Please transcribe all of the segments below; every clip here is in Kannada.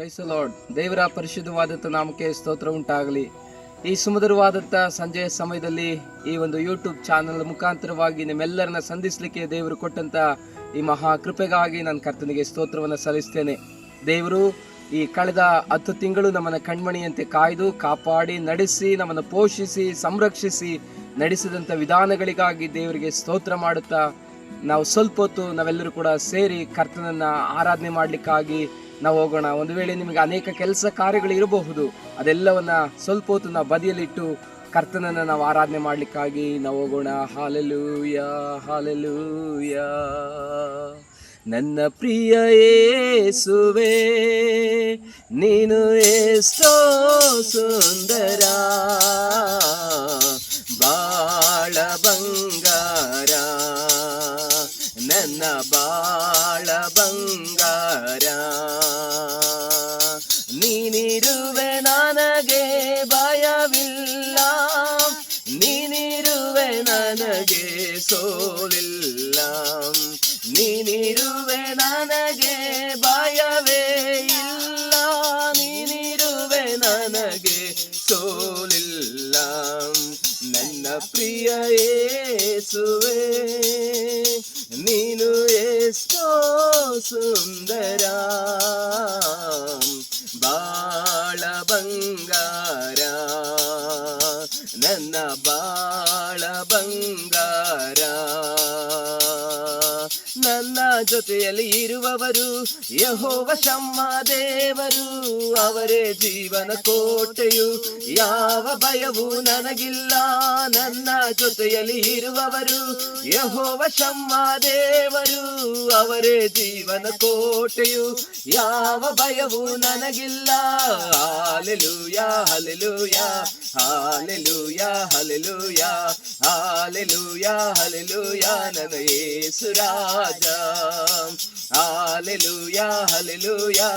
Price lord. ದೇವರ ಪರಿಶುದ್ಧವಾದಂಥ ನಾಮಕ್ಕೆ ಸ್ತೋತ್ರ ಉಂಟಾಗಲಿ. ಈ ಸುಮಧುರವಾದಂಥ ಸಂಜೆಯ ಸಮಯದಲ್ಲಿ ಈ ಒಂದು ಯೂಟ್ಯೂಬ್ ಚಾನಲ್ ಮುಖಾಂತರವಾಗಿ ನಿಮ್ಮೆಲ್ಲರನ್ನ ಸಂಧಿಸಲಿಕ್ಕೆ ದೇವರು ಕೊಟ್ಟಂಥ ಈ ಮಹಾ ಕೃಪೆಗಾಗಿ ನಾನು ಕರ್ತನಿಗೆ ಸ್ತೋತ್ರವನ್ನು ಸಲ್ಲಿಸ್ತೇನೆ. ದೇವರು ಈ ಕಳೆದ 10 ತಿಂಗಳು ನಮ್ಮನ್ನು ಕಣ್ಮಣಿಯಂತೆ ಕಾಯ್ದು ಕಾಪಾಡಿ ನಡೆಸಿ ನಮ್ಮನ್ನು ಪೋಷಿಸಿ ಸಂರಕ್ಷಿಸಿ ನಡೆಸಿದಂಥ ವಿಧಾನಗಳಿಗಾಗಿ ದೇವರಿಗೆ ಸ್ತೋತ್ರ ಮಾಡುತ್ತಾ ನಾವು ಸ್ವಲ್ಪ ಹೊತ್ತು ನಾವೆಲ್ಲರೂ ಕೂಡ ಸೇರಿ ಕರ್ತನನ್ನ ಆರಾಧನೆ ಮಾಡಲಿಕ್ಕಾಗಿ ನಾವು ಹೋಗೋಣ. ಒಂದು ವೇಳೆ ನಿಮಗೆ ಅನೇಕ ಕೆಲಸ ಕಾರ್ಯಗಳು ಇರಬಹುದು, ಅದೆಲ್ಲವನ್ನ ಸ್ವಲ್ಪ ಹೊತ್ತು ನಾವು ಬದಿಯಲ್ಲಿಟ್ಟು ಕರ್ತನನ್ನ ನಾವು ಆರಾಧನೆ ಮಾಡಲಿಕ್ಕಾಗಿ ನಾವು ಹೋಗೋಣ. Hallelujah hallelujah. ನನ್ನ ಪ್ರಿಯ ಯೇಸುವೇ, ನೀನು ಎಷ್ಟೋ ಸುಂದರ, ಬಾಳ ಬಂಗಾರ, ನನ್ನ ಬಾಳ ಬಂಗಾರ. ನೀನಿರುವೆ ನನಗೆ ಭಯವಿಲ್ಲ, ನೀನಿರುವೆ ನನಗೆ ಸೋಲಿಲ್ಲ, ನೀನಿರುವೆ ನನಗೆ ಭಯವೇ ಇಲ್ಲ, ನೀನಿರುವೆ ನನಗೆ ಸೋಲಿಲ್ಲ. ನನ್ನ ಪ್ರಿಯ ಯೇಸುವೇ, ನೀನು ಎಷ್ಟೋ ಸುಂದರ, ಬಾಳ ಬಂಗಾರ, ನನ್ನ ಬಾಳ ಬಂಗಾರ. ನನ್ನ ಜೊತೆಯಲ್ಲಿ ಇರುವವರು ಯೆಹೋವ ಶಮ್ಮ ದೇವರು, ಅವರೇ ಜೀವನ ಕೋಟೆಯು, ಯಾವ ಭಯವೂ ನನಗಿಲ್ಲ. ನನ್ನ ಜೊತೆಯಲ್ಲಿ ಇರುವವರು ಯೆಹೋವ ಶಮ್ಮ ದೇವರು, ಅವರೇ ಜೀವನ ಕೋಟೆಯು, ಯಾವ ಭಯವೂ ನನಗಿಲ್ಲ. Hallelujah hallelujah hallelujah hallelujah hallelujah hallelujah. ನನ್ನ ಯೇಸು ರಾಜ, hallelujah hallelujah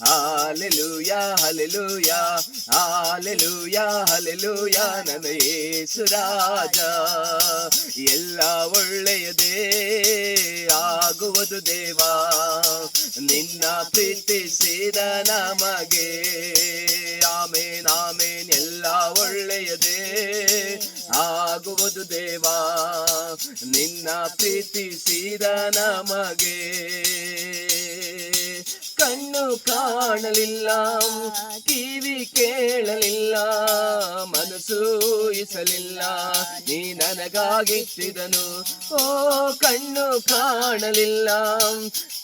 hallelujah hallelujah hallelujah hallelujah. ನನ್ನ ಯೇಸು ರಾಜ. ಎಲ್ಲ ಒಳ್ಳೆಯದೇ ಆಗುವುದು ದೇವಾ, ನಿನ್ನ ಪ್ರೀತಿಸಿದ ನಮಗೆ. ಆಮೇನ್ ಆಮೇನ್. ಎಲ್ಲ ಒಳ್ಳೆಯದೇ ಆಗುವುದು ದೇವಾ, ನಿನ್ನ ಪ್ರೀತಿಸಿದ ನಮಗೆ. ಕಣ್ಣು ಕಾಣಲಿಲ್ಲ, ಕಿವಿ ಕೇಳಲಿಲ್ಲ, ಮನಸ್ಸು ಇಸಲಿಲ್ಲ, ನೀ ನನಗಾಗಿಟ್ಟಿದನು. ಓ ಕಣ್ಣು ಕಾಣಲಿಲ್ಲ,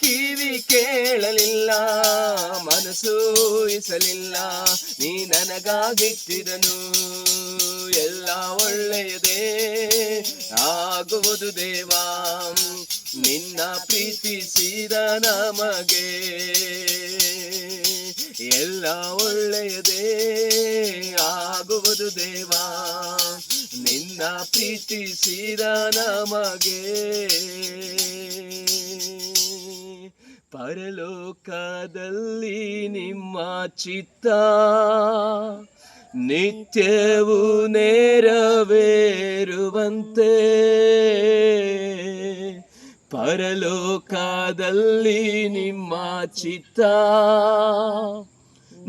ಕಿವಿ ಕೇಳಲಿಲ್ಲ, ಮನಸ್ಸು ಇಸಲಿಲ್ಲ, ನೀ ನನಗಾಗಿಟ್ಟಿದನು. ಎಲ್ಲ ಒಳ್ಳೆಯದೇ ಆಗುವುದು ದೇವಾ, ನಿನ್ನ ಪ್ರೀತಿಸಿದ ನಮಗೆ. ಎಲ್ಲ ಒಳ್ಳೆಯದೇ ಆಗುವುದು ದೇವಾ, ನಿನ್ನ ಪ್ರೀತಿಸಿದ ನಮಗೆ. ಪರಲೋಕದಲ್ಲಿ ನಿಮ್ಮ ಚಿತ್ತ ನಿತ್ಯವೂ ನೆರವೇರುವಂತೆ, ಪರಲೋಕದಲ್ಲಿ ನಿಮ್ಮ ಚಿತ್ತ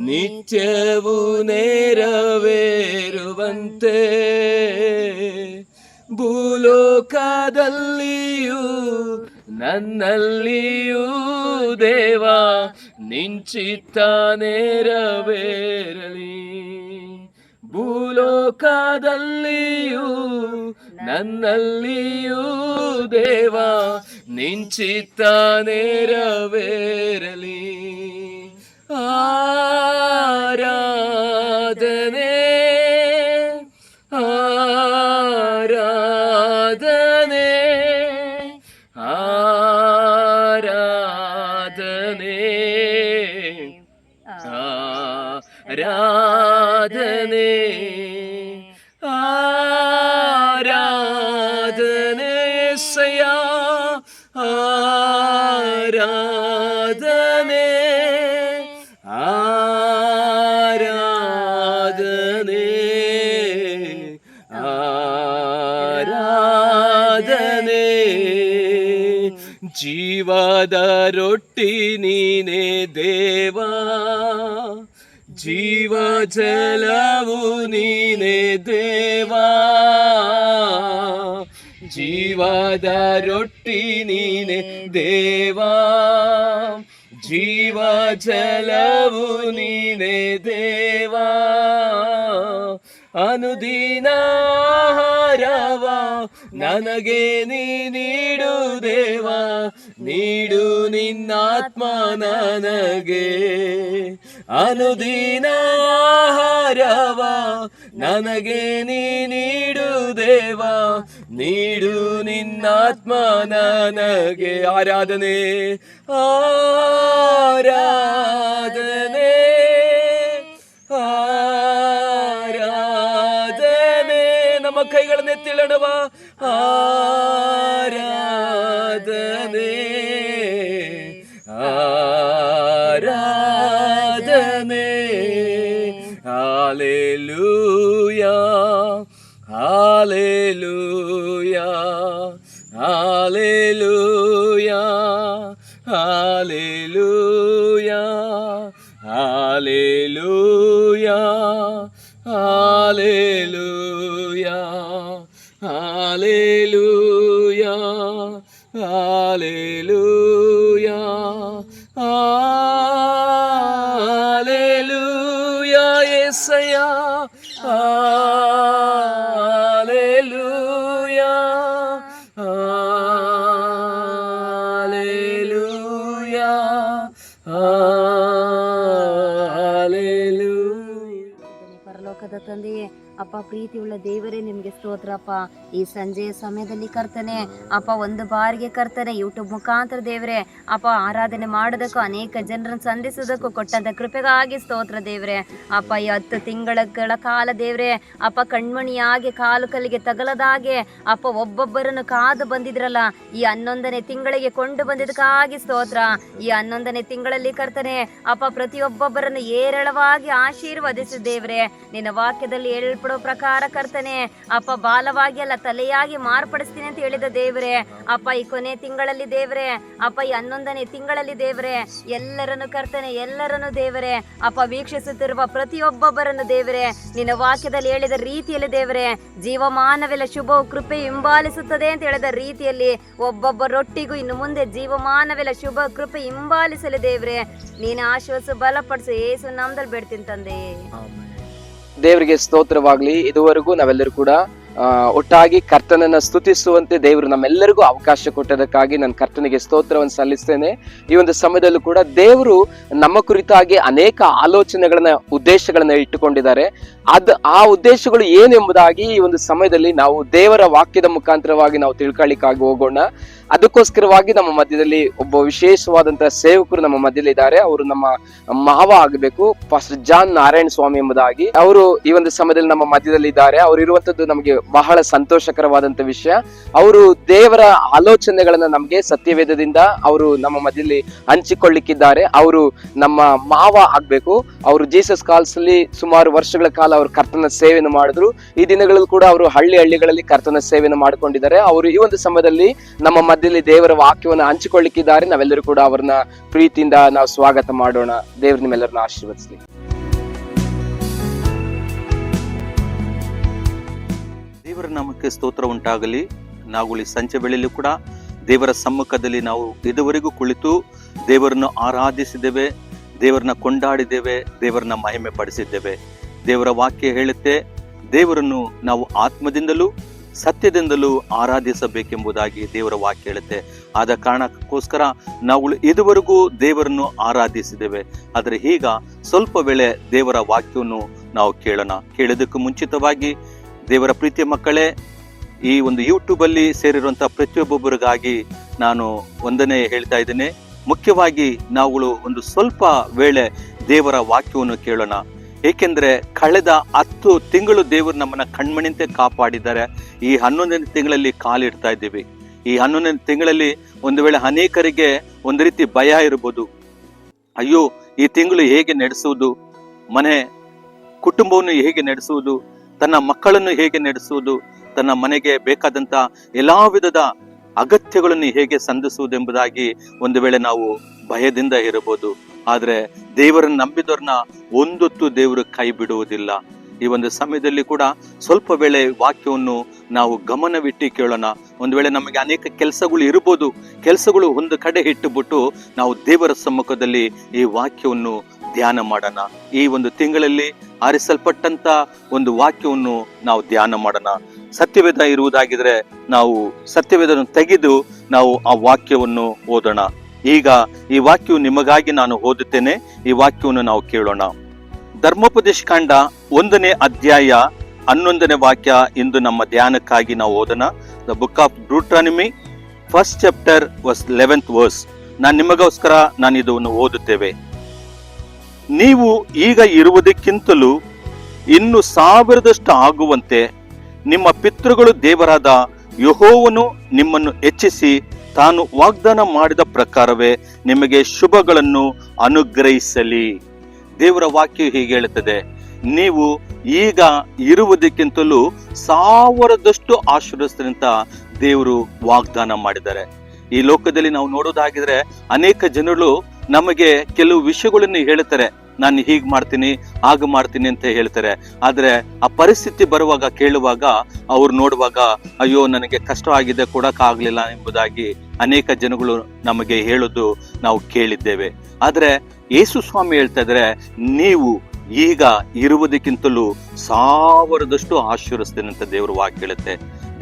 ನಿತ್ಯವೂ ನೆರವೇರುವಂತೆ, ಭೂಲೋಕದಲ್ಲಿಯೂ ನನ್ನಲ್ಲಿಯೂ ದೇವಾ ನಿಂಚಿತ್ತ ನೆರವೇರಲಿ. ಭೂಲೋಕದಲ್ಲಿಯೂ ನನ್ನಲ್ಲಿಯೂ ದೇವಾ ನಿಂಚಿತ್ತ ನೆರವೇರಲಿ. ಆರಾಧನೆ ಆರಾಧನೆ ಆರಾಧನೆ ಆರಾಧನೆ ಆರಾಧನೆ ಸಯ ಆರಾಧನೆ ಆರಾಧನೆ ಆರಾಧನೆ ಜೀವದ ರೊಟ್ಟಿ ನೀನೇ ದೇವಾ, ಜೀವ ಜಲವು ನೀನೇ ದೇವಾ, ಜೀವದ ರೊಟ್ಟಿ ನೀನೇ ದೇವಾ, ಜೀವ ಜಲವು ನೀನೇ ದೇವಾ, ಅನುದಿನ ಆಹಾರವ ನನಗೆ ನೀಡು ದೇವಾ, ನೀಡು ನಿನ್ನಾತ್ಮ ನನಗೆ, ಅನುದಿನ ಆಹಾರವ ನನಗೆ ನೀಡು ದೇವಾ, ನೀಡು ನಿನ್ನಾತ್ಮ ನನಗೆ. ಆರಾಧನೆ ಆರಾಧನೆ ಆರಾಧನೆ, ನಮ್ಮ ಕೈಗಳನ್ನೆತ್ತಿಳಣವ, ಆರಾಧನೆ ಆರಾಧನೆ, hallelujah hallelujah hallelujah hallelujah hallelujah hallelujah hallelujah hallelujah hallelujah Yesayya, hallelujah hallelujah hallelujah. ಪರಲೋಕದ ತಂದೆಯೇ, ಅಪ್ಪ ಪ್ರೀತಿ ಉಳ್ಳ ದೇವರೇ, ನಿಮ್ಗೆ ಸ್ತೋತ್ರಪ್ಪ. ಈ ಸಂಜೆಯ ಸಮಯದಲ್ಲಿ ಕರ್ತನೆ ಅಪ್ಪ, ಒಂದು ಬಾರಿಗೆ ಕರ್ತನೆ ಯೂಟ್ಯೂಬ್ ಮುಖಾಂತರ ದೇವರೇ ಅಪ್ಪ ಆರಾಧನೆ ಮಾಡೋದಕ್ಕೂ ಅನೇಕ ಜನರನ್ನು ಸಂಧಿಸೋದಕ್ಕೂ ಕೊಟ್ಟಂತ ಕೃಪೆಗಾಗಿ ಸ್ತೋತ್ರ ದೇವರೇ. ಅಪ್ಪ ಈ 10 ತಿಂಗಳ ಕಾಲ ದೇವರೇ ಅಪ್ಪ ಕಣ್ಮಣಿಯಾಗಿ ಕಾಲು ಕಲ್ಲಿಗೆ ತಗಲದಾಗೆ ಅಪ್ಪ ಒಬ್ಬೊಬ್ಬರನ್ನು ಕಾದು ಬಂದಿದ್ರಲ್ಲ, ಈ 11ನೇ ತಿಂಗಳಿಗೆ ಕೊಂಡು ಬಂದಿದ್ದಕ್ಕಾಗಿ ಸ್ತೋತ್ರ. ಈ 11ನೇ ತಿಂಗಳಲ್ಲಿ ಕರ್ತನೆ ಅಪ್ಪ ಪ್ರತಿಯೊಬ್ಬೊಬ್ಬರನ್ನು ಏರಳವಾಗಿ ಆಶೀರ್ವದಿಸು ದೇವರೇ. ನಿನ್ನ ವಾಕ್ಯದಲ್ಲಿ ಹೇಳ್ಪಡೋ ಪ್ರಕಾರ ಕರ್ತನೆ ಅಪ್ಪ ಬಾಲವಾಗಿ ಅಲ್ಲ ತಲೆಯಾಗಿ ಮಾರ್ಪಡಿಸ್ತೀನಿ ಅಂತ ಹೇಳಿದ ದೇವರೇ ಅಪ್ಪ, ಈ ಕೊನೆ ತಿಂಗಳಲ್ಲಿ ದೇವರೇ ಅಪ್ಪ, ಈ 11ನೇ ತಿಂಗಳಲ್ಲಿ ದೇವರೇ ಎಲ್ಲರನ್ನು ಕರ್ತನೆ ಎಲ್ಲರನ್ನು ದೇವರೇ ಅಪ್ಪ ವೀಕ್ಷಿಸುತ್ತಿರುವ ಪ್ರತಿಯೊಬ್ಬೊಬ್ಬರನ್ನು ದೇವರೇ ನಿನ್ನ ವಾಕ್ಯದಲ್ಲಿ ಹೇಳಿದ ರೀತಿಯಲ್ಲಿ ದೇವರೇ ಜೀವಮಾನವೆಲ್ಲ ಶುಭ ಕೃಪೆ ಹಿಂಬಾಲಿಸುತ್ತದೆ ಅಂತ ಹೇಳಿದ ರೀತಿಯಲ್ಲಿ ಒಬ್ಬೊಬ್ಬರೊಟ್ಟಿಗೂ ಇನ್ನು ಮುಂದೆ ಜೀವಮಾನವೆಲ್ಲ ಶುಭ ಕೃಪೆ ಹಿಂಬಾಲಿಸಲಿ ದೇವರೇ. ನೀನು ಆಶ್ವಾಸ ಬಲಪಡಿಸು, ಯೇಸು ನಾಮದಲ್ಲಿ ಬೇಡ್ತೀನಿ ತಂದೆ. ದೇವರಿಗೆ ಸ್ತೋತ್ರವಾಗ್ಲಿ. ಇದುವರೆಗೂ ನಾವೆಲ್ಲರೂ ಕೂಡ ಒಟ್ಟಾಗಿ ಕರ್ತನನ್ನ ಸ್ತುತಿಸುವಂತೆ ದೇವರು ನಮ್ಮೆಲ್ಲರಿಗೂ ಅವಕಾಶ ಕೊಟ್ಟದಕ್ಕಾಗಿ ನಾನು ಕರ್ತನಿಗೆ ಸ್ತೋತ್ರವನ್ನು ಸಲ್ಲಿಸ್ತೇನೆ. ಈ ಒಂದು ಸಮಯದಲ್ಲೂ ಕೂಡ ದೇವರು ನಮ್ಮ ಕುರಿತಾಗಿ ಅನೇಕ ಆಲೋಚನೆಗಳನ್ನ ಉದ್ದೇಶಗಳನ್ನ ಇಟ್ಟುಕೊಂಡಿದ್ದಾರೆ. ಆ ಉದ್ದೇಶಗಳು ಏನೆಂಬುದಾಗಿ ಈ ಒಂದು ಸಮಯದಲ್ಲಿ ನಾವು ದೇವರ ವಾಕ್ಯದ ಮುಖಾಂತರವಾಗಿ ನಾವು ತಿಳ್ಕೊಳ್ಳಿಕ್ಕಾಗಿ ಹೋಗೋಣ. ಅದಕ್ಕೋಸ್ಕರವಾಗಿ ನಮ್ಮ ಮಧ್ಯದಲ್ಲಿ ಒಬ್ಬ ವಿಶೇಷವಾದಂತಹ ಸೇವಕರು ನಮ್ಮ ಮಧ್ಯದಲ್ಲಿ ಇದ್ದಾರೆ. ಅವರು ನಮ್ಮ ಮಾವ ಆಗಬೇಕು, ಪಾಸ್ಟರ್ ಜಾನ್ ನಾರಾಯಣ ಸ್ವಾಮಿ ಎಂಬುದಾಗಿ ಅವರು ಈ ಒಂದು ಸಮಯದಲ್ಲಿ ನಮ್ಮ ಮಧ್ಯದಲ್ಲಿ ಇದ್ದಾರೆ. ಅವರು ಇರುವಂತದ್ದು ನಮಗೆ ಬಹಳ ಸಂತೋಷಕರವಾದಂತ ವಿಷಯ. ಅವರು ದೇವರ ಆಲೋಚನೆಗಳನ್ನ ನಮ್ಗೆ ಸತ್ಯವೇದದಿಂದ ಅವರು ನಮ್ಮ ಮಧ್ಯದಲ್ಲಿ ಹಂಚಿಕೊಳ್ಳಿಕ್ಕಿದ್ದಾರೆ. ಅವರು ನಮ್ಮ ಮಾವ ಆಗ್ಬೇಕು. ಅವರು ಜೀಸಸ್ ಕಾಲ್ಸ್ ಅಲ್ಲಿ ಸುಮಾರು ವರ್ಷಗಳ ಕಾಲ ಅವರು ಕರ್ತನ ಸೇವೆಯನ್ನು ಮಾಡಿದ್ರು. ಈ ದಿನಗಳಲ್ಲಿ ಕೂಡ ಅವರು ಹಳ್ಳಿಗಳಲ್ಲಿ ಕರ್ತನ ಸೇವೆಯನ್ನು ಮಾಡಿಕೊಂಡಿದ್ದಾರೆ. ಅವರು ಈ ಒಂದು ಸಮಯದಲ್ಲಿ ನಮ್ಮ ಮಧ್ಯದಲ್ಲಿ ದೇವರ ವಾಕ್ಯವನ್ನು ಹಂಚಿಕೊಳ್ಳಿಕ್ಕಿದ್ದಾರೆ. ನಾವೆಲ್ಲರೂ ಕೂಡ ಅವರನ್ನ ಪ್ರೀತಿಯಿಂದ ನಾವು ಸ್ವಾಗತ ಮಾಡೋಣ. ದೇವರು ನಿಮ್ಮೆಲ್ಲರನ್ನ ಆಶೀರ್ವದಿಸಲಿ. ದೇವರ ನಾಮಕ್ಕೆ ಸ್ತೋತ್ರ ಉಂಟಾಗಲಿ. ನಾವು ಈ ಸಂಜೆ ವೇಳೆಯಲ್ಲೂ ಕೂಡ ದೇವರ ಸಮ್ಮುಖದಲ್ಲಿ ನಾವು ಇದುವರೆಗೂ ಕುಳಿತು ದೇವರನ್ನು ಆರಾಧಿಸಿದ್ದೇವೆ, ದೇವರನ್ನ ಕೊಂಡಾಡಿದ್ದೇವೆ, ದೇವರನ್ನ ಮಹಿಮೆ ಪಡಿಸಿದ್ದೇವೆ. ದೇವರ ವಾಕ್ಯ ಹೇಳುತ್ತೆ, ದೇವರನ್ನು ನಾವು ಆತ್ಮದಿಂದಲೂ ಸತ್ಯದಿಂದಲೂ ಆರಾಧಿಸಬೇಕೆಂಬುದಾಗಿ ದೇವರ ವಾಕ್ಯ ಹೇಳುತ್ತೆ. ಆದ ಕಾರಣಕ್ಕೋಸ್ಕರ ನಾವು ಇದುವರೆಗೂ ದೇವರನ್ನು ಆರಾಧಿಸಿದ್ದೇವೆ. ಆದರೆ ಈಗ ಸ್ವಲ್ಪ ವೇಳೆ ದೇವರ ವಾಕ್ಯವನ್ನು ನಾವು ಕೇಳೋಣ. ಕೇಳೋದಕ್ಕೂ ಮುಂಚಿತವಾಗಿ ದೇವರ ಪ್ರೀತಿಯ ಮಕ್ಕಳೇ, ಈ ಒಂದು ಯೂಟ್ಯೂಬ್ ಅಲ್ಲಿ ಸೇರಿರುವಂತಹ ಪ್ರತಿಯೊಬ್ಬೊಬ್ಬರಿಗಾಗಿ ನಾನು ಒಂದನೇ ಹೇಳ್ತಾ ಇದ್ದೇನೆ. ಮುಖ್ಯವಾಗಿ ನಾವುಗಳು ಒಂದು ಸ್ವಲ್ಪ ವೇಳೆ ದೇವರ ವಾಕ್ಯವನ್ನು ಕೇಳೋಣ. ಏಕೆಂದ್ರೆ ಕಳೆದ 10 ತಿಂಗಳು ದೇವರು ನಮ್ಮನ್ನ ಕಣ್ಮಣಿಂತೆ ಕಾಪಾಡಿದ್ದಾರೆ. ಈ 11ನೇ ತಿಂಗಳಲ್ಲಿ ಕಾಲಿಡ್ತಾ ಇದ್ದೀವಿ. ಈ 11ನೇ ತಿಂಗಳಲ್ಲಿ ಒಂದು ವೇಳೆ ಅನೇಕರಿಗೆ ಒಂದು ರೀತಿ ಭಯ ಇರ್ಬೋದು. ಅಯ್ಯೋ, ಈ ತಿಂಗಳು ಹೇಗೆ ನಡೆಸುವುದು, ಮನೆ ಕುಟುಂಬವನ್ನು ಹೇಗೆ ನಡೆಸುವುದು, ತನ್ನ ಮಕ್ಕಳನ್ನು ಹೇಗೆ ನಡೆಸುವುದು, ತನ್ನ ಮನೆಗೆ ಬೇಕಾದಂತ ಎಲ್ಲಾ ವಿಧದ ಅಗತ್ಯಗಳನ್ನು ಹೇಗೆ ಸಂಧಿಸುವುದೆಂಬುದಾಗಿ ಒಂದು ವೇಳೆ ನಾವು ಭಯದಿಂದ ಇರಬಹುದು. ಆದ್ರೆ ದೇವರನ್ನು ನಂಬಿದವ್ರನ್ನ ಒಂದೊತ್ತು ದೇವರು ಕೈ ಬಿಡುವುದಿಲ್ಲ. ಈ ಒಂದು ಸಮಯದಲ್ಲಿ ಕೂಡ ಸ್ವಲ್ಪ ವೇಳೆ ವಾಕ್ಯವನ್ನು ನಾವು ಗಮನವಿಟ್ಟು ಕೇಳೋಣ. ಒಂದು ವೇಳೆ ನಮಗೆ ಅನೇಕ ಕೆಲಸಗಳು ಇರ್ಬೋದು, ಕೆಲಸಗಳು ಒಂದು ಕಡೆ ಇಟ್ಟುಬಿಟ್ಟು ನಾವು ದೇವರ ಸಮ್ಮುಖದಲ್ಲಿ ಈ ವಾಕ್ಯವನ್ನು ಧ್ಯಾನ ಮಾಡೋಣ. ಈ ಒಂದು ತಿಂಗಳಲ್ಲಿ ಆರಿಸಲ್ಪಟ್ಟಂತ ಒಂದು ವಾಕ್ಯವನ್ನು ನಾವು ಧ್ಯಾನ ಮಾಡೋಣ. ಸತ್ಯವೇದ ಇರುವುದಾಗಿದ್ರೆ ನಾವು ಸತ್ಯವೇದವನ್ನು ತೆಗೆದು ನಾವು ಆ ವಾಕ್ಯವನ್ನು ಓದೋಣ. ಈಗ ಈ ವಾಕ್ಯವು ನಿಮಗಾಗಿ ನಾನು ಓದುತ್ತೇನೆ. ಈ ವಾಕ್ಯವನ್ನು ನಾವು ಕೇಳೋಣ. ಧರ್ಮೋಪದೇಶ ಕಾಂಡ 1ನೇ ಅಧ್ಯಾಯ 11ನೇ ವಾಕ್ಯ ಇಂದು ನಮ್ಮ ಧ್ಯಾನಕ್ಕಾಗಿ ನಾವು ಓದೋಣ. The book of Deuteronomy 1st chapter verse 11th verse. ನಿಮಗೋಸ್ಕರ ನಾನು ಇದನ್ನು ಓದುತ್ತೇವೆ. ನೀವು ಈಗ ಇರುವುದಕ್ಕಿಂತಲೂ ಇನ್ನು 1000 ಆಗುವಂತೆ ನಿಮ್ಮ ಪಿತೃಗಳು ದೇವರಾದ ಯೆಹೋವನು ನಿಮ್ಮನ್ನು ಹೆಚ್ಚಿಸಿ ತಾನು ವಾಗ್ದಾನ ಮಾಡಿದ ಪ್ರಕಾರವೇ ನಿಮಗೆ ಶುಭಗಳನ್ನು ಅನುಗ್ರಹಿಸಲಿ. ದೇವರ ವಾಕ್ಯ ಹೀಗೆ ಹೇಳುತ್ತದೆ, ನೀವು ಈಗ ಇರುವುದಕ್ಕಿಂತಲೂ 1000 ಆಶೀರ್ವದಿಸಿದಂತ ದೇವರು ವಾಗ್ದಾನ ಮಾಡಿದ್ದಾರೆ. ಈ ಲೋಕದಲ್ಲಿ ನಾವು ನೋಡೋದಾಗಿದ್ರೆ ಅನೇಕ ಜನರು ನಮಗೆ ಕೆಲವು ವಿಷಯಗಳನ್ನು ಹೇಳ್ತಾರೆ, ನಾನು ಹೀಗ್ ಮಾಡ್ತೀನಿ ಹಾಗೆ ಮಾಡ್ತೀನಿ ಅಂತ ಹೇಳ್ತಾರೆ. ಆದ್ರೆ ಆ ಪರಿಸ್ಥಿತಿ ಬರುವಾಗ ಕೇಳುವಾಗ ಅವ್ರು ನೋಡುವಾಗ ಅಯ್ಯೋ ನನಗೆ ಕಷ್ಟ ಆಗಿದೆ, ಕೊಡಕ್ಕಾಗ್ಲಿಲ್ಲ ಎಂಬುದಾಗಿ ಅನೇಕ ಜನಗಳು ನಮಗೆ ಹೇಳೋದು ನಾವು ಕೇಳಿದ್ದೇವೆ. ಆದ್ರೆ ಯೇಸು ಸ್ವಾಮಿ ಹೇಳ್ತಾ ಇದ್ರೆ, ನೀವು ಈಗ ಇರುವುದಕ್ಕಿಂತಲೂ 1000 ಆಶೀರ್ವದಿಸ್ತೇನೆ ಅಂತ ದೇವರ ವಾಕ್ಯ ಹೇಳುತ್ತೆ.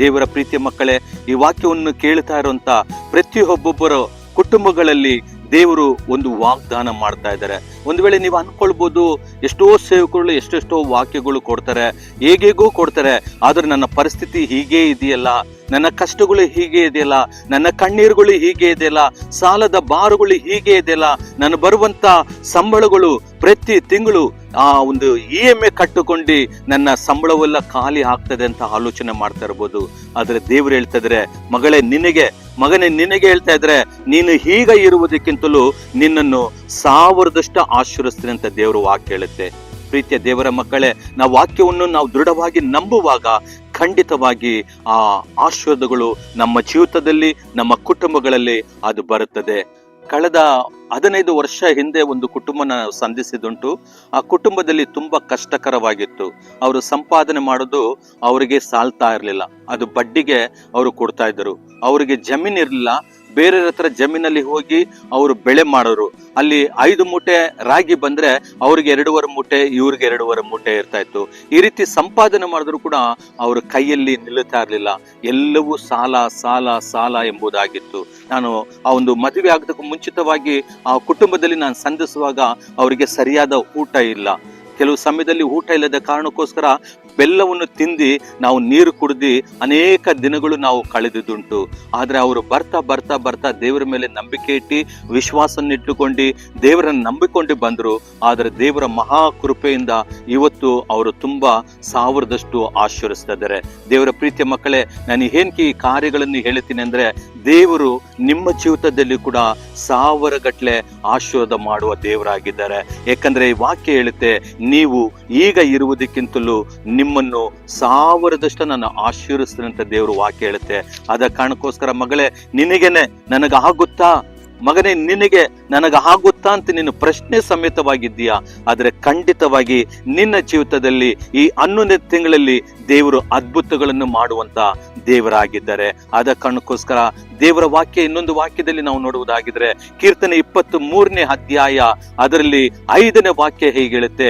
ದೇವರ ಪ್ರೀತಿಯ ಮಕ್ಕಳೇ, ಈ ವಾಕ್ಯವನ್ನು ಕೇಳ್ತಾ ಇರುವಂತ ಪ್ರತಿಯೊಬ್ಬೊಬ್ಬರ ಕುಟುಂಬಗಳಲ್ಲಿ ದೇವರು ಒಂದು ವಾಗ್ದಾನ ಮಾಡ್ತಾ ಇದ್ದಾರೆ. ಒಂದು ವೇಳೆ ನೀವು ಅನ್ಕೊಳ್ಬಹುದು, ಎಷ್ಟೋ ಸೇವಕರು ಎಷ್ಟೆಷ್ಟೋ ವಾಕ್ಯಗಳು ಕೊಡ್ತಾರೆ, ಹೇಗೇಗೋ ಕೊಡ್ತಾರೆ, ಆದ್ರೆ ನನ್ನ ಪರಿಸ್ಥಿತಿ ಹೀಗೆ ಇದೆಯಲ್ಲ, ನನ್ನ ಕಷ್ಟಗಳು ಹೀಗೆ ಇದೆಯಲ್ಲ, ನನ್ನ ಕಣ್ಣೀರುಗಳು ಹೀಗೆ ಇದೆಯಲ್ಲ, ಸಾಲದ ಭಾರಗಳು ಹೀಗೆ ಇದೆಯಲ್ಲ, ನಾನು ಬರುವಂತ ಸಂಬಳಗಳು ಪ್ರತಿ ತಿಂಗಳು ಆ ಒಂದು EMI ಕಟ್ಟುಕೊಂಡು ನನ್ನ ಸಂಬಳವೆಲ್ಲ ಖಾಲಿ ಆಗ್ತದೆ ಅಂತ ಆಲೋಚನೆ ಮಾಡ್ತಾ ಇರ್ಬೋದು. ಆದ್ರೆ ದೇವ್ರು ಹೇಳ್ತಾ ಇದ್ರೆ, ಮಗನೇ ನಿನಗೆ ಹೇಳ್ತಾ ಇದ್ರೆ, ನೀನು ಹೀಗ ಇರುವುದಕ್ಕಿಂತಲೂ ನಿನ್ನನ್ನು 1000 ಆಶೀರ್ವದಿಸ್ತೀನಿ ಅಂತ ದೇವರು ವಾಕ್ಯ ಹೇಳುತ್ತೆ. ಪ್ರೀತಿಯ ದೇವರ ಮಕ್ಕಳೇ, ನಾವು ವಾಕ್ಯವನ್ನು ನಾವು ದೃಢವಾಗಿ ನಂಬುವಾಗ ಖಂಡಿತವಾಗಿ ಆ ಆಶೀರ್ವಾದಗಳು ನಮ್ಮ ಜೀವಿತದಲ್ಲಿ, ನಮ್ಮ ಕುಟುಂಬಗಳಲ್ಲಿ ಅದು ಬರುತ್ತದೆ. ಕಳೆದ 15 ವರ್ಷ ಹಿಂದೆ ಒಂದು ಕುಟುಂಬನ ಸಂಧಿಸಿದುಂಟು. ಆ ಕುಟುಂಬದಲ್ಲಿ ತುಂಬಾ ಕಷ್ಟಕರವಾಗಿತ್ತು. ಅವರು ಸಂಪಾದನೆ ಮಾಡೋದು ಅವರಿಗೆ ಸಾಲ್ತಾ ಇರಲಿಲ್ಲ, ಅದು ಬಡ್ಡಿಗೆ ಅವರು ಕೊಡ್ತಾ ಇದ್ದರು. ಅವರಿಗೆ ಜಮೀನ್ ಇರಲಿಲ್ಲ, ಬೇರೆಯವ್ರ ಹತ್ರ ಜಮೀನಲ್ಲಿ ಹೋಗಿ ಅವರು ಬೆಳೆ ಮಾಡೋರು. ಅಲ್ಲಿ 5 ಮೂಟೆ ರಾಗಿ ಬಂದ್ರೆ ಅವ್ರಿಗೆ 2.5 ಮೂಟೆ, ಇವ್ರಿಗೆ 2.5 ಮೂಟೆ ಇರ್ತಾ ಇತ್ತು. ಈ ರೀತಿ ಸಂಪಾದನೆ ಮಾಡಿದ್ರು ಕೂಡ ಅವ್ರ ಕೈಯಲ್ಲಿ ನಿಲ್ಲುತ್ತಾ ಇರ್ಲಿಲ್ಲ. ಎಲ್ಲವೂ ಸಾಲ ಸಾಲ ಸಾಲ ಎಂಬುದಾಗಿತ್ತು. ನಾನು ಆ ಒಂದು ಮದುವೆ ಆಗೋದಕ್ಕೂ ಮುಂಚಿತವಾಗಿ ಆ ಕುಟುಂಬದಲ್ಲಿ ನಾನು ಸಂಧಿಸುವಾಗ ಅವರಿಗೆ ಸರಿಯಾದ ಊಟ ಇಲ್ಲ. ಕೆಲವು ಸಮಯದಲ್ಲಿ ಊಟ ಇಲ್ಲದ ಕಾರಣಕ್ಕೋಸ್ಕರ ಬೆಲ್ಲವನ್ನು ತಿಂದು ನಾವು ನೀರು ಕುಡಿದು ಅನೇಕ ದಿನಗಳು ನಾವು ಕಳೆದುದುಂಟು. ಆದ್ರೆ ಅವರು ಬರ್ತಾ ಬರ್ತಾ ಬರ್ತಾ ದೇವರ ಮೇಲೆ ನಂಬಿಕೆ ಇಟ್ಟು ವಿಶ್ವಾಸನ್ನಿಟ್ಟುಕೊಂಡು ದೇವರನ್ನು ನಂಬಿಕೊಂಡು ಬಂದರು. ಆದರೆ ದೇವರ ಮಹಾ ಕೃಪೆಯಿಂದ ಇವತ್ತು ಅವರು ತುಂಬಾ 1000 ಆಶೀರ್ವದಿಸ್ತಾ ಇದ್ದಾರೆ. ದೇವರ ಪ್ರೀತಿಯ ಮಕ್ಕಳೇ, ನಾನು ಏನಕ್ಕೆ ಈ ಕಾರ್ಯಗಳನ್ನು ಹೇಳ್ತೀನಿ ಅಂದ್ರೆ, ದೇವರು ನಿಮ್ಮ ಜೀವಿತದಲ್ಲಿ ಕೂಡ 1000 ಗಟ್ಟಲೆ ಆಶೀರ್ವಾದ ಮಾಡುವ ದೇವರಾಗಿದ್ದಾರೆ. ಯಾಕಂದ್ರೆ ಈ ವಾಕ್ಯ ಹೇಳುತ್ತೆ, ನೀವು ಈಗ ಇರುವುದಕ್ಕಿಂತಲೂ ನಿಮ್ಮನ್ನು 1000 ನಾನು ಆಶೀರ್ವದಿಸ್ತೇನೆ ಅಂತ ದೇವರು ವಾಕ್ಯ ಹೇಳುತ್ತೆ. ಆದ ಕಾರಣಕ್ಕೋಸ್ಕರ ಮಗಳೇ, ನಿನಗೇನೆ ನನಗಾಗುತ್ತಾ, ಮಗನೇ ನಿನಗೆ ನನಗಾಗುತ್ತಾ ಅಂತ ನೀನು ಪ್ರಶ್ನೆ ಸಮೇತವಾಗಿದ್ದೀಯಾ. ಆದರೆ ಖಂಡಿತವಾಗಿ ನಿನ್ನ ಜೀವಿತದಲ್ಲಿ ಈ 11ನೇ ತಿಂಗಳಲ್ಲಿ ದೇವರು ಅದ್ಭುತಗಳನ್ನು ಮಾಡುವಂತ ದೇವರಾಗಿದ್ದಾರೆ. ಆದ ಕಾರಣಕ್ಕೋಸ್ಕರ ದೇವರ ವಾಕ್ಯ ಇನ್ನೊಂದು ವಾಕ್ಯದಲ್ಲಿ ನಾವು ನೋಡುವುದಾಗಿದ್ರೆ, ಕೀರ್ತನೆ 23ನೇ ಅಧ್ಯಾಯ ಅದರಲ್ಲಿ 5ನೇ ವಾಕ್ಯ ಹೇಗೆ ಹೇಳುತ್ತೆ,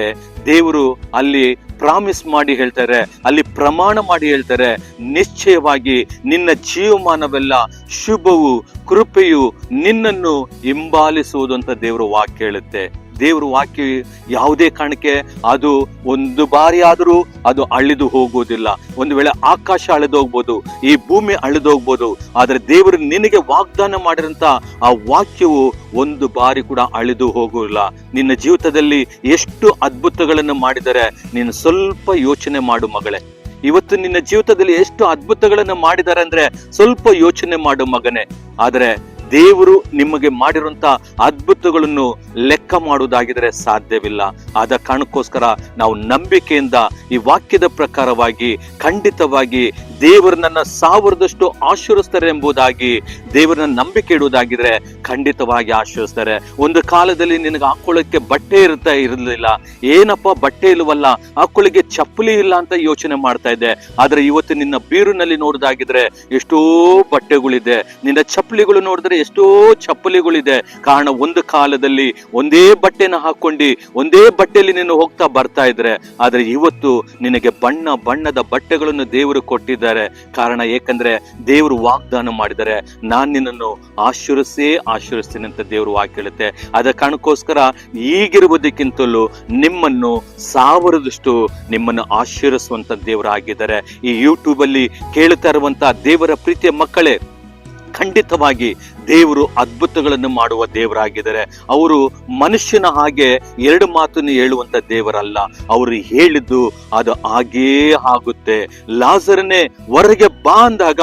ದೇವರು ಅಲ್ಲಿ ಪ್ರಾಮಿಸ್ ಮಾಡಿ ಹೇಳ್ತಾರೆ, ಅಲ್ಲಿ ಪ್ರಮಾಣ ಮಾಡಿ ಹೇಳ್ತಾರೆ, ನಿಶ್ಚಯವಾಗಿ ನಿನ್ನ ಜೀವಮಾನವೆಲ್ಲ ಶುಭವು ಕೃಪೆಯು ನಿನ್ನನ್ನು ಹಿಂಬಾಲಿಸುವುದು ಅಂತ ದೇವರು ವಾಕ್ಯ ಹೇಳುತ್ತೆ. ದೇವರು ವಾಕ್ಯ ಯಾವುದೇ ಕಾರಣಕ್ಕೆ ಅದು ಒಂದು ಬಾರಿ ಆದರೂ ಅದು ಅಳಿದು ಹೋಗುವುದಿಲ್ಲ. ಒಂದು ವೇಳೆ ಆಕಾಶ ಅಳಿದು ಹೋಗ್ಬೋದು, ಈ ಭೂಮಿ ಅಳಿದು ಹೋಗ್ಬೋದು, ಆದ್ರೆ ದೇವರು ನಿನಗೆ ವಾಗ್ದಾನ ಮಾಡಿರಂತ ಆ ವಾಕ್ಯವು ಒಂದು ಬಾರಿ ಕೂಡ ಅಳಿದು ಹೋಗುವುದಿಲ್ಲ. ನಿನ್ನ ಜೀವಿತದಲ್ಲಿ ಎಷ್ಟು ಅದ್ಭುತಗಳನ್ನು ಮಾಡಿದರೆ ನೀನು ಸ್ವಲ್ಪ ಯೋಚನೆ ಮಾಡು ಮಗಳೇ. ಇವತ್ತು ನಿನ್ನ ಜೀವಿತದಲ್ಲಿ ಎಷ್ಟು ಅದ್ಭುತಗಳನ್ನು ಮಾಡಿದ್ದಾರೆ ಅಂದ್ರೆ ಸ್ವಲ್ಪ ಯೋಚನೆ ಮಾಡು ಮಗನೇ. ಆದ್ರೆ ದೇವರು ನಿಮಗೆ ಮಾಡಿರುವಂತ ಅದ್ಭುತಗಳನ್ನು ಲೆಕ್ಕ ಮಾಡುವುದಾಗಿದ್ರೆ ಸಾಧ್ಯವಿಲ್ಲ. ಆದ ಕಾರಣಕ್ಕೋಸ್ಕರ ನಾವು ನಂಬಿಕೆಯಿಂದ ಈ ವಾಕ್ಯದ ಪ್ರಕಾರವಾಗಿ ಖಂಡಿತವಾಗಿ ದೇವರು ನನ್ನ 1000ದಷ್ಟು ಆಶೀರ್ವದಿಸ್ತಾರೆ ಎಂಬುದಾಗಿ ದೇವರನ್ನ ನಂಬಿಕೆ ಇಡುವುದಾಗಿದ್ರೆ ಖಂಡಿತವಾಗಿ ಆಶೀರ್ವದಿಸ್ತಾರೆ. ಒಂದು ಕಾಲದಲ್ಲಿ ನಿನಗೆ ಹಾಕೊಳ್ಳಕ್ಕೆ ಬಟ್ಟೆ ಇರಲಿಲ್ಲ, ಏನಪ್ಪ ಬಟ್ಟೆ ಇಲ್ವಲ್ಲ, ಹಾಕೊಳ್ಳಿಕ್ಕೆ ಚಪ್ಪಲಿ ಇಲ್ಲ ಅಂತ ಯೋಚನೆ ಮಾಡ್ತಾ ಇದ್ದೆ. ಆದ್ರೆ ಇವತ್ತು ನಿನ್ನ ಬೀರುನಲ್ಲಿ ನೋಡುವುದಾಗಿದ್ರೆ ಎಷ್ಟೋ ಬಟ್ಟೆಗಳಿದೆ, ನಿನ್ನ ಚಪ್ಪಲಿಗಳು ನೋಡಿದ್ರೆ ಎಷ್ಟೋ ಚಪ್ಪಲಿಗಳಿದೆ. ಕಾರಣ ಒಂದು ಕಾಲದಲ್ಲಿ ಒಂದೇ ಬಟ್ಟೆನ ಹಾಕೊಂಡು ಒಂದೇ ಬಟ್ಟೆಯಲ್ಲಿ ನೀನು ಹೋಗ್ತಾ ಬರ್ತಾ ಇದ್ರೆ, ಆದ್ರೆ ಇವತ್ತು ನಿನಗೆ ಬಣ್ಣ ಬಣ್ಣದ ಬಟ್ಟೆಗಳನ್ನು ದೇವರು ಕೊಟ್ಟಿದ್ದಾರೆ. ಕಾರಣ ಏಕೆಂದ್ರೆ ದೇವರು ವಾಗ್ದಾನ ಮಾಡಿದರೆ, ನಾನ್ ನಿನ್ನನ್ನು ಆಶೀರ್ವದಿಸ್ತೀನಿ ಅಂತ ದೇವರು ವಾಕ್ಯ ಹೇಳುತ್ತೆ. ಅದ ಕಾರಣಕ್ಕೋಸ್ಕರ ಈಗಿರುವುದಕ್ಕಿಂತಲೂ ನಿಮ್ಮನ್ನು 1000ದಷ್ಟು ನಿಮ್ಮನ್ನು ಆಶೀರ್ವಿಸುವಂತ ದೇವರು ಆಗಿದ್ದಾರೆ. ಈ ಯೂಟ್ಯೂಬ್ ಅಲ್ಲಿ ಕೇಳುತ್ತಾ ಇರುವಂತಹ ದೇವರ ಪ್ರೀತಿಯ ಮಕ್ಕಳೇ, ಖಂಡಿತವಾಗಿ ದೇವರು ಅದ್ಭುತಗಳನ್ನು ಮಾಡುವ ದೇವರಾಗಿದ್ದಾರೆ. ಅವರು ಮನುಷ್ಯನ ಹಾಗೆ 2 ಮಾತನ್ನು ಹೇಳುವಂತ ದೇವರಲ್ಲ. ಅವರು ಹೇಳಿದ್ದು ಅದು ಹಾಗೇ ಆಗುತ್ತೆ. ಲಾಜರನೇ ಹೊರಗೆ ಬಾ ಅಂದಾಗ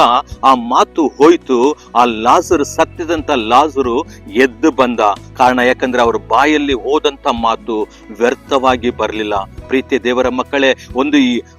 ಆ ಮಾತು ಹೋಯ್ತು. ಆ ಲಾಜರು ಸತ್ತಿದಂತ ಲಾಜರು ಎದ್ದು ಬಂದ. ಕಾರಣ ಯಾಕಂದ್ರೆ ಅವ್ರ ಬಾಯಲ್ಲಿ ಹೋದಂತ ಮಾತು ವ್ಯರ್ಥವಾಗಿ ಬರಲಿಲ್ಲ. ಪ್ರೀತಿಯ ದೇವರ ಮಕ್ಕಳೇ,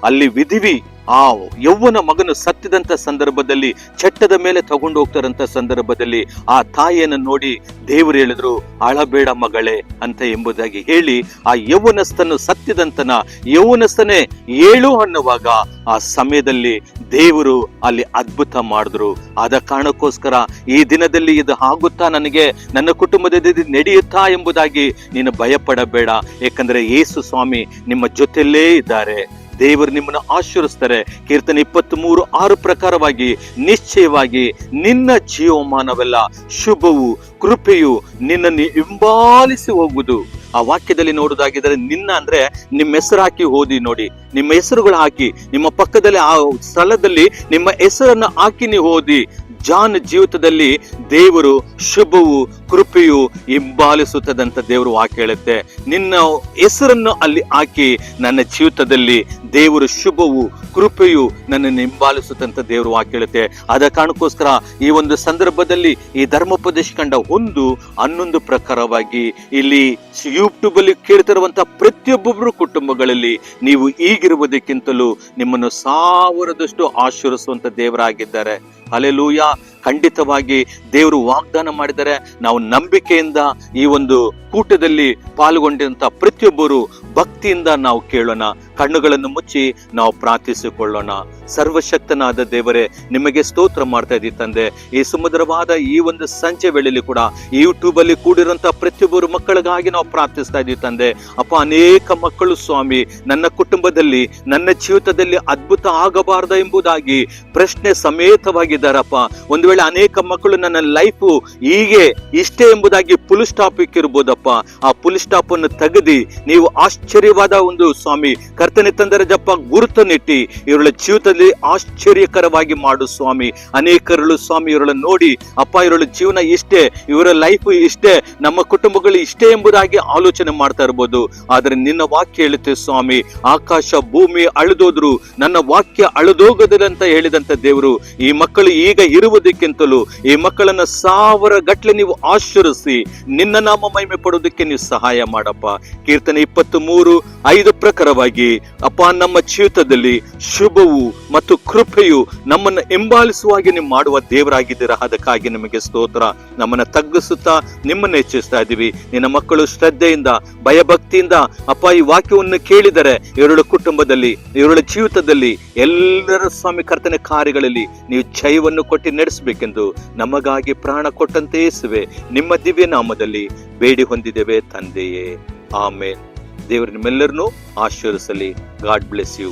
ಅಲ್ಲಿ ವಿಧಿವಿ ಆ ಯೌವನ ಮಗನು ಸತ್ತಿದಂತ ಸಂದರ್ಭದಲ್ಲಿ ಚಟ್ಟದ ಮೇಲೆ ತಗೊಂಡು ಹೋಗ್ತಾರಂತ ಸಂದರ್ಭದಲ್ಲಿ ಆ ತಾಯಿಯನ್ನು ನೋಡಿ ದೇವರು ಹೇಳಿದ್ರು, ಅಳಬೇಡ ಮಗಳೇ ಅಂತ ಎಂಬುದಾಗಿ ಹೇಳಿ ಆ ಯೌವನಸ್ಥನು ಸತ್ತಿದಂತನ ಯೌವನಸ್ಥನೇ ಏಳು ಅನ್ನುವಾಗ ಆ ಸಮಯದಲ್ಲಿ ದೇವರು ಅಲ್ಲಿ ಅದ್ಭುತ ಮಾಡಿದ್ರು. ಆದ ಕಾರಣಕ್ಕೋಸ್ಕರ ಈ ದಿನದಲ್ಲಿ ಇದು ಆಗುತ್ತಾ, ನನಗೆ ನನ್ನ ಕುಟುಂಬದಲ್ಲಿ ನಡೆಯುತ್ತಾ ಎಂಬುದಾಗಿ ನೀನು ಭಯಪಡಬೇಡ. ಯಾಕಂದ್ರೆ ಯೇಸು ಸ್ವಾಮಿ ನಿಮ್ಮ ಜೊತೆಯಲ್ಲೇ ಇದ್ದಾರೆ. ದೇವರು ನಿಮ್ಮನ್ನು ಆಶೀರ್ವದಿಸ್ತಾರೆ. ಕೀರ್ತನೆ 23:6 ಪ್ರಕಾರವಾಗಿ ನಿಶ್ಚಯವಾಗಿ ನಿನ್ನ ಜೀವಮಾನವೆಲ್ಲ ಶುಭವು ಕೃಪೆಯು ನಿನ್ನನ್ನು ಹಿಂಬಾಲಿಸಿ ಹೋಗುವುದು. ಆ ವಾಕ್ಯದಲ್ಲಿ ನೋಡುವುದಾಗಿದ್ರೆ, ನಿನ್ನ ಅಂದ್ರೆ ನಿಮ್ಮ ಹೆಸರು ಹಾಕಿ ಓದಿ ನೋಡಿ. ನಿಮ್ಮ ಹೆಸರುಗಳು ಹಾಕಿ ನಿಮ್ಮ ಪಕ್ಕದಲ್ಲಿ ಆ ಸ್ಥಳದಲ್ಲಿ ನಿಮ್ಮ ಹೆಸರನ್ನು ಹಾಕಿ ನೀವು ಓದಿ. ಜಾನ್ ಜೀವಿತದಲ್ಲಿ ದೇವರು ಶುಭವು ಕೃಪೆಯು ಹಿಂಬಾಲಿಸುತ್ತದಂತ ದೇವರು ವಾಕ್ಯ ಹೇಳುತ್ತೆ. ನಿನ್ನ ಹೆಸರನ್ನು ಅಲ್ಲಿ ಹಾಕಿ ನನ್ನ ಜೀವಿತದಲ್ಲಿ ದೇವರು ಶುಭವು ಕೃಪೆಯು ನನ್ನನ್ನು ಹಿಂಬಾಲಿಸುತ್ತಂತ ದೇವರು ವಾಕ್ಯ ಹೇಳುತ್ತೆ. ಆದ ಕಾರಣಕ್ಕೋಸ್ಕರ ಈ ಒಂದು ಸಂದರ್ಭದಲ್ಲಿ ಈ ಧರ್ಮೋಪದೇಶ ಕಂಡ 11 ಪ್ರಕಾರವಾಗಿ ಇಲ್ಲಿ ಯೂಟ್ಯೂಬ್ ಅಲ್ಲಿ ಕೇಳ್ತಿರುವಂತ ಪ್ರತಿಯೊಬ್ಬೊಬ್ಬರು ಕುಟುಂಬಗಳಲ್ಲಿ ನೀವು ಈಗಿರುವುದಕ್ಕಿಂತಲೂ ನಿಮ್ಮನ್ನು 1000ದಷ್ಟು ಆಶೀರ್ವಿಸುವಂತ ದೇವರಾಗಿದ್ದಾರೆ. ಹಲ್ಲೆಲೂಯಾ. ಖಂಡಿತವಾಗಿ ದೇವರು ವಾಗ್ದಾನ ಮಾಡಿದರೆ ನಾವು ನಂಬಿಕೆಯಿಂದ ಈ ಒಂದು ಕೂಟದಲ್ಲಿ ಪಾಲ್ಗೊಂಡಂತ ಪ್ರತಿಯೊಬ್ಬರು ಭಕ್ತಿಯಿಂದ ನಾವು ಕೇಳೋಣ. ಕಣ್ಣುಗಳನ್ನು ಮುಚ್ಚಿ ನಾವು ಪ್ರಾರ್ಥಿಸಿಕೊಳ್ಳೋಣ. ಸರ್ವಶಕ್ತನಾದ ದೇವರೇ, ನಿಮಗೆ ಸ್ತೋತ್ರ ಮಾಡ್ತಾ ಇದ್ದೀವಿ ತಂದೆ. ಈ ಸುಮಧುರವಾದ ಈ ಒಂದು ಸಂಜೆ ವೇಳೆಯಲ್ಲಿ ಕೂಡ ಈ ಯೂಟ್ಯೂಬ್ ಅಲ್ಲಿ ಕೂಡಿರುವಂತಹ ಪ್ರತಿಯೊಬ್ಬರು ಮಕ್ಕಳಿಗಾಗಿ ನಾವು ಪ್ರಾರ್ಥಿಸ್ತಾ ಇದ್ದೀವಿ ತಂದೆ. ಅಪ್ಪ, ಅನೇಕ ಮಕ್ಕಳು ಸ್ವಾಮಿ ನನ್ನ ಕುಟುಂಬದಲ್ಲಿ ನನ್ನ ಜೀವಿತದಲ್ಲಿ ಅದ್ಭುತ ಆಗಬಾರ್ದ ಎಂಬುದಾಗಿ ಪ್ರಶ್ನೆ ಸಮೇತವಾಗಿದ್ದಾರಪ್ಪ. ಒಂದು ವೇಳೆ ಅನೇಕ ಮಕ್ಕಳು ನನ್ನ ಲೈಫು ಹೀಗೆ ಇಷ್ಟೇ ಎಂಬುದಾಗಿ ಫುಲ್ ಸ್ಟಾಪ್ ಇಕ್ಕಿರ್ಬೋದಪ್ಪ. ಆ ಫುಲ್ ಸ್ಟಾಪ್ ಅನ್ನು ತೆಗೆದಿ ನೀವು ಆಶ್ಚರ್ಯವಾದ ಒಂದು ಸ್ವಾಮಿ ಕರ್ತನೆ ತಂದರ ಜಪ್ಪ ಗುರುತನ್ನಿಟ್ಟಿ ಇವಳ ಜೀವಿತದಲ್ಲಿ ಆಶ್ಚರ್ಯಕರವಾಗಿ ಮಾಡು ಸ್ವಾಮಿ. ಅನೇಕರು ಸ್ವಾಮಿ ಇವರನ್ನ ನೋಡಿ ಅಪ್ಪ, ಇವಳ ಜೀವನ ಇಷ್ಟೇ, ಇವರ ಲೈಫ್ ಇಷ್ಟೇ, ನಮ್ಮ ಕುಟುಂಬಗಳು ಇಷ್ಟೇ ಎಂಬುದಾಗಿ ಆಲೋಚನೆ ಮಾಡ್ತಾ ಇರ್ಬೋದು. ಆದ್ರೆ ನಿನ್ನ ವಾಕ್ಯ ಹೇಳುತ್ತೆ ಸ್ವಾಮಿ, ಆಕಾಶ ಭೂಮಿ ಅಳಿದೋದ್ರು ನನ್ನ ವಾಕ್ಯ ಅಳಿದೋಗದಿಲ್ಲ ಅಂತ ಹೇಳಿದಂತ ದೇವರು ಈ ಮಕ್ಕಳು ಈಗ ಇರುವುದಕ್ಕಿಂತಲೂ ಈ ಮಕ್ಕಳನ್ನ 1000 ಗಟ್ಟಲೆ ನೀವು ಆಶೀರ್ವದಿಸಿ ನಿನ್ನ ನಾಮ ಮಹಿಮೆ ಪಡೋದಕ್ಕೆ ನೀವು ಸಹಾಯ ಮಾಡಪ್ಪ. ಕೀರ್ತನೆ 23:5 ಪ್ರಕಾರವಾಗಿ ಅಪ್ಪ, ನಮ್ಮ ಜೀವಿತದಲ್ಲಿ ಶುಭವು ಮತ್ತು ಕೃಪೆಯು ನಮ್ಮನ್ನು ಹಿಂಬಾಲಿಸುವಾಗಿ ನೀವು ಮಾಡುವ ದೇವರಾಗಿದ್ದೀರಾ. ಅದಕ್ಕಾಗಿ ನಿಮಗೆ ಸ್ತೋತ್ರ. ನಮ್ಮನ್ನ ತಗ್ಗಿಸುತ್ತಾ ನಿಮ್ಮನ್ನು ಹೆಚ್ಚಿಸ್ತಾ ಇದ್ದೀವಿ. ನಿನ್ನ ಮಕ್ಕಳು ಶ್ರದ್ಧೆಯಿಂದ ಭಯಭಕ್ತಿಯಿಂದ ಅಪ್ಪ ಈ ವಾಕ್ಯವನ್ನು ಕೇಳಿದರೆ ಇವರ ಕುಟುಂಬದಲ್ಲಿ ಇವರ ಜೀವಿತದಲ್ಲಿ ಎಲ್ಲರ ಸ್ವಾಮಿ ಕರ್ತನ ಕಾರ್ಯಗಳಲ್ಲಿ ನೀವು ಜಯವನ್ನು ಕೊಟ್ಟು ನಡೆಸಬೇಕೆಂದು ನಮಗಾಗಿ ಪ್ರಾಣ ಕೊಟ್ಟಂತೆ ಯೇಸುವೆ ನಿಮ್ಮ ದಿವ್ಯ ನಾಮದಲ್ಲಿ ಬೇಡಿ ಹೊಂದಿದ್ದೇವೆ ತಂದೆಯೇ, ಆಮೇನ್. ದೇವರು ನಿಮ್ಮೆಲ್ಲರನ್ನೂ ಆಶೀರ್ವದಿಸಲಿ. God bless you.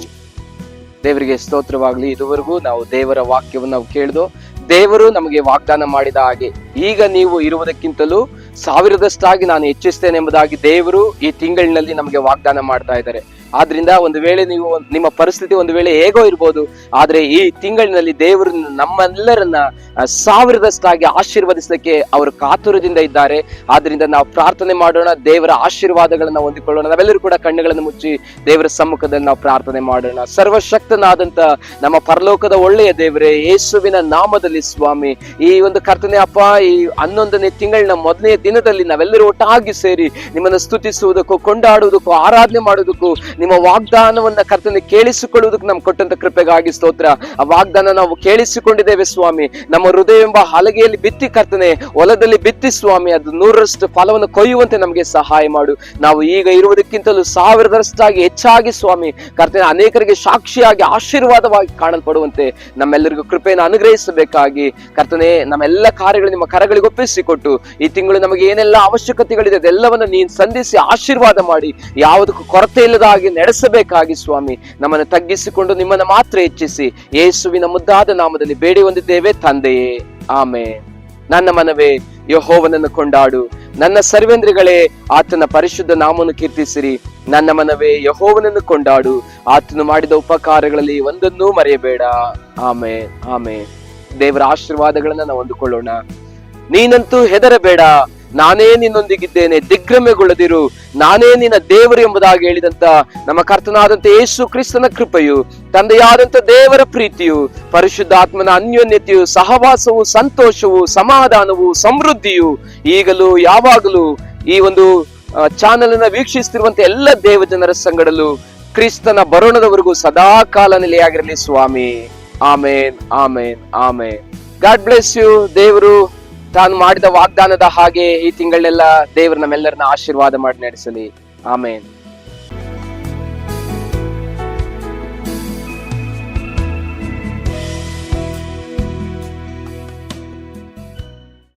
ದೇವರಿಗೆ ಸ್ತೋತ್ರವಾಗ್ಲಿ. ಇದುವರೆಗೂ ನಾವು ದೇವರ ವಾಕ್ಯವನ್ನು ನಾವು ಕೇಳಿದು ದೇವರು ನಮಗೆ ವಾಗ್ದಾನ ಮಾಡಿದ ಹಾಗೆ ಈಗ ನೀವು ಇರುವುದಕ್ಕಿಂತಲೂ 1000ದಷ್ಟಾಗಿ ನಾನು ಹೆಚ್ಚಿಸ್ತೇನೆ ಎಂಬುದಾಗಿ ದೇವರು ಈ ತಿಂಗಳಿನಲ್ಲಿ ನಮಗೆ ವಾಗ್ದಾನ ಮಾಡ್ತಾ ಇದ್ದಾರೆ. ಆದ್ರಿಂದ ಒಂದು ವೇಳೆ ನೀವು ನಿಮ್ಮ ಪರಿಸ್ಥಿತಿ ಒಂದು ವೇಳೆ ಹೇಗೋ ಇರ್ಬೋದು, ಆದ್ರೆ ಈ ತಿಂಗಳಿನಲ್ಲಿ ದೇವರು ನಮ್ಮೆಲ್ಲರನ್ನ ಸಾವಿರದಷ್ಟಾಗಿ ಆಶೀರ್ವದಿಸಲಿಕ್ಕೆ ಅವರು ಕಾತುರದಿಂದ ಇದ್ದಾರೆ. ಆದ್ರಿಂದ ನಾವು ಪ್ರಾರ್ಥನೆ ಮಾಡೋಣ, ದೇವರ ಆಶೀರ್ವಾದಗಳನ್ನ ಹೊಂದಿಕೊಳ್ಳೋಣ. ನಾವೆಲ್ಲರೂ ಕೂಡ ಕಣ್ಣುಗಳನ್ನು ಮುಚ್ಚಿ ದೇವರ ಸಮ್ಮುಖದಲ್ಲಿ ನಾವು ಪ್ರಾರ್ಥನೆ ಮಾಡೋಣ. ಸರ್ವಶಕ್ತನಾದಂತ ನಮ್ಮ ಪರಲೋಕದ ಒಳ್ಳೆಯ ದೇವರೇ, ಯೇಸುವಿನ ನಾಮದಲ್ಲಿ ಸ್ವಾಮಿ, ಈ ಒಂದು ಕರ್ತನೆ ಅಪ್ಪ, ಈ 11ನೇ ತಿಂಗಳಿನ ಮೊದಲನೇ ದಿನದಲ್ಲಿ ನಾವೆಲ್ಲರೂ ಒಟ್ಟಾಗಿ ಸೇರಿ ನಿಮ್ಮನ್ನು ಸ್ತುತಿಸುವುದಕ್ಕೂ, ಕೊಂಡಾಡುವುದಕ್ಕೂ, ಆರಾಧನೆ ಮಾಡುವುದಕ್ಕೂ, ನಿಮ್ಮ ವಾಗ್ದಾನವನ್ನ ಕರ್ತನೆ ಕೇಳಿಸಿಕೊಳ್ಳುವುದಕ್ಕೆ ನಮ್ಗೆ ಕೊಟ್ಟಂತ ಕೃಪೆಗಾಗಿ ಸ್ತೋತ್ರ. ಆ ವಾಗ್ದಾನ ನಾವು ಕೇಳಿಸಿಕೊಂಡಿದ್ದೇವೆ ಸ್ವಾಮಿ. ನಮ್ಮ ಹೃದಯ ಎಂಬ ಹಲಗೆಯಲ್ಲಿ ಬಿತ್ತಿ ಕರ್ತನೆ, ಹೊಲದಲ್ಲಿ ಬಿತ್ತಿ ಸ್ವಾಮಿ, ಅದು 100ರಷ್ಟು ಫಲವನ್ನು ಕೊಯ್ಯುವಂತೆ ನಮಗೆ ಸಹಾಯ ಮಾಡು. ನಾವು ಈಗ ಇರುವುದಕ್ಕಿಂತಲೂ 1000ರಷ್ಟಾಗಿ ಹೆಚ್ಚಾಗಿ ಸ್ವಾಮಿ ಕರ್ತನೆ, ಅನೇಕರಿಗೆ ಸಾಕ್ಷಿಯಾಗಿ ಆಶೀರ್ವಾದವಾಗಿ ಕಾಣಲ್ಪಡುವಂತೆ ನಮ್ಮೆಲ್ಲರಿಗೂ ಕೃಪೆಯನ್ನು ಅನುಗ್ರಹಿಸಬೇಕಾಗಿ ಕರ್ತನೆ, ನಮ್ಮೆಲ್ಲ ಕಾರ್ಯಗಳು ನಿಮ್ಮ ಕರಗಳಿಗೆ ಒಪ್ಪಿಸಿಕೊಟ್ಟು ಈ ತಿಂಗಳು ನಮಗೆ ಏನೆಲ್ಲ ಅವಶ್ಯಕತೆಗಳಿದೆ ಅದೆಲ್ಲವನ್ನು ನೀನು ಸಂಧಿಸಿ ಆಶೀರ್ವಾದ ಮಾಡಿ ಯಾವುದಕ್ಕೂ ಕೊರತೆ ಇಲ್ಲದ ಹಾಗೆ ನಡೆಸಬೇಕಾಗಿ ಸ್ವಾಮಿ, ನಮ್ಮನ್ನು ತಗ್ಗಿಸಿಕೊಂಡು ನಿಮ್ಮನ್ನು ಮಾತ್ರ ಹೆಚ್ಚಿಸಿ ಯೇಸುವಿನ ಮುದ್ದಾದ ನಾಮದಲ್ಲಿ ಬೇಡಿ ಹೊಂದಿದ್ದೇವೆ ತಂದೆಯೇ, ಆಮೆನ್. ನನ್ನ ಮನವೇ ಯೆಹೋವನನ್ನು ಕೊಂಡಾಡು, ನನ್ನ ಸರ್ವೇಂದ್ರಿಗಳೇ ಆತನ ಪರಿಶುದ್ಧ ನಾಮವನ್ನು ಕೀರ್ತಿಸಿರಿ. ನನ್ನ ಮನವೇ ಯೆಹೋವನನ್ನು ಕೊಂಡಾಡು, ಆತನು ಮಾಡಿದ ಉಪಕಾರಗಳಲ್ಲಿ ಒಂದನ್ನೂ ಮರೆಯಬೇಡ. Amen, amen. ದೇವರ ಆಶೀರ್ವಾದಗಳನ್ನ ನಾವು ಹೊಂದಿಕೊಳ್ಳೋಣ. ನೀನಂತೂ ಹೆದರಬೇಡ, ನಾನೇ ನಿನ್ನೊಂದಿಗಿದ್ದೇನೆ, ದಿಗ್ಭ್ರಮೆಗೊಳ್ಳದಿರು, ನಾನೇ ನಿನ್ನ ದೇವರು ಎಂಬುದಾಗಿ ಹೇಳಿದಂತ ನಮ್ಮ ಕರ್ತನಾದಂತ ಯೇಸು ಕ್ರಿಸ್ತನ ಕೃಪೆಯು, ತಂದೆಯಾದಂತ ದೇವರ ಪ್ರೀತಿಯು, ಪರಿಶುದ್ಧಾತ್ಮನ ಅನ್ಯೋನ್ಯತೆಯು, ಸಹವಾಸವು, ಸಂತೋಷವು, ಸಮಾಧಾನವು, ಸಮೃದ್ಧಿಯು ಈಗಲೂ ಯಾವಾಗಲೂ ಈ ಒಂದು ಚಾನೆಲ್ ಅನ್ನ ವೀಕ್ಷಿಸುತ್ತಿರುವಂತ ಎಲ್ಲ ದೇವ ಜನರ ಸಂಗಡಲು ಕ್ರಿಸ್ತನ ಬರೋಣದವರೆಗೂ ಸದಾ ಕಾಲ ನೆಲೆಯಾಗಿರಲಿ ಸ್ವಾಮಿ. Amen, amen, amen. God bless you. ದೇವರು ತಾನು ಮಾಡಿದ ವಾಗ್ದಾನದ ಹಾಗೆ ಈ ತಿಂಗಳನ್ನೆಲ್ಲ ದೇವರು ನಮ್ಮೆಲ್ಲರನ್ನ ಆಶೀರ್ವಾದ ಮಾಡಿ ನಡೆಸಲಿ. ಆಮೇನ್.